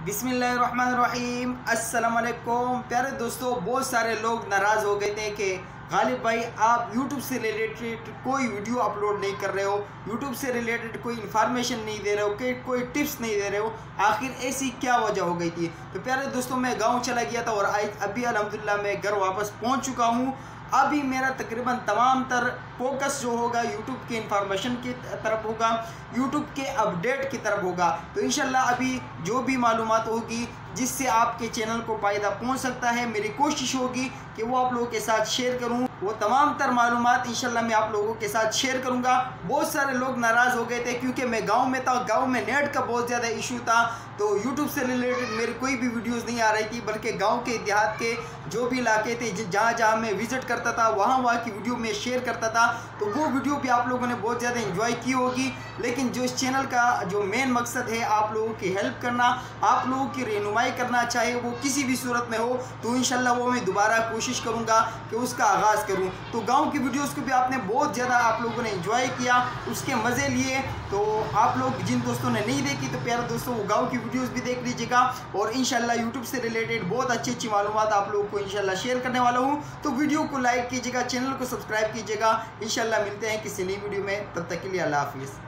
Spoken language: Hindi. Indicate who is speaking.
Speaker 1: बिस्मिल्लाहिर्रहमानिर्रहीम। अस्सलाम वालेकुम प्यारे दोस्तों, बहुत सारे लोग नाराज़ हो गए थे कि गालिब भाई आप YouTube से रिलेटेड कोई वीडियो अपलोड नहीं कर रहे हो, YouTube से रिलेटेड कोई इन्फॉर्मेशन नहीं दे रहे हो, कि कोई टिप्स नहीं दे रहे हो। आखिर ऐसी क्या वजह हो गई थी? तो प्यारे दोस्तों, मैं गांव चला गया था और अभी अल्हम्दुलिल्लाह मैं घर वापस पहुंच चुका हूं। अभी मेरा तकरीबन तमाम तर फोकस जो होगा यूट्यूब के इंफॉर्मेशन की तरफ होगा, यूट्यूब के अपडेट की तरफ होगा। तो इंशाल्लाह अभी जो भी मालूमात होगी जिससे आपके चैनल को फ़ायदा पहुंच सकता है, मेरी कोशिश होगी कि वो आप लोगों के साथ शेयर करूं। वो तमाम तर मालूमात इंशाल्लाह मैं आप लोगों के साथ शेयर करूंगा। बहुत सारे लोग नाराज़ हो गए थे क्योंकि मैं गांव में था, गांव में नेट का बहुत ज़्यादा इशू था, तो यूट्यूब से रिलेटेड मेरी कोई भी वीडियोस नहीं आ रही थी, बल्कि गांव के देहात के जो भी इलाके थे जहाँ जहाँ मैं विज़िट करता था वहाँ की वीडियो मैं शेयर करता था। तो वो वीडियो भी आप लोगों ने बहुत ज़्यादा इंजॉय की होगी। लेकिन जो इस चैनल का जो मेन मकसद है आप लोगों की हेल्प करना, आप लोगों की रहनुमाई करना, चाहे वो किसी भी सूरत में हो, तो इंशाल्लाह वो मैं दोबारा कोशिश करूँगा कि उसका आगाज़ करूँ। तो गांव की वीडियोस को भी आपने बहुत ज़्यादा आप लोगों ने एंजॉय किया, उसके मज़े लिए। तो आप लोग जिन दोस्तों ने नहीं देखी तो प्यारे दोस्तों वो गांव की वीडियोस भी देख लीजिएगा, और इंशाल्लाह यूट्यूब से रिलेटेड बहुत अच्छी अच्छी मालूमात आप लोगों को इंशाल्लाह शेयर करने वाला हूँ। तो वीडियो को लाइक कीजिएगा, चैनल को सब्सक्राइब कीजिएगा। इंशाल्लाह मिलते हैं किसी नई वीडियो में, तब तक के लिए अल्लाह हाफिज़।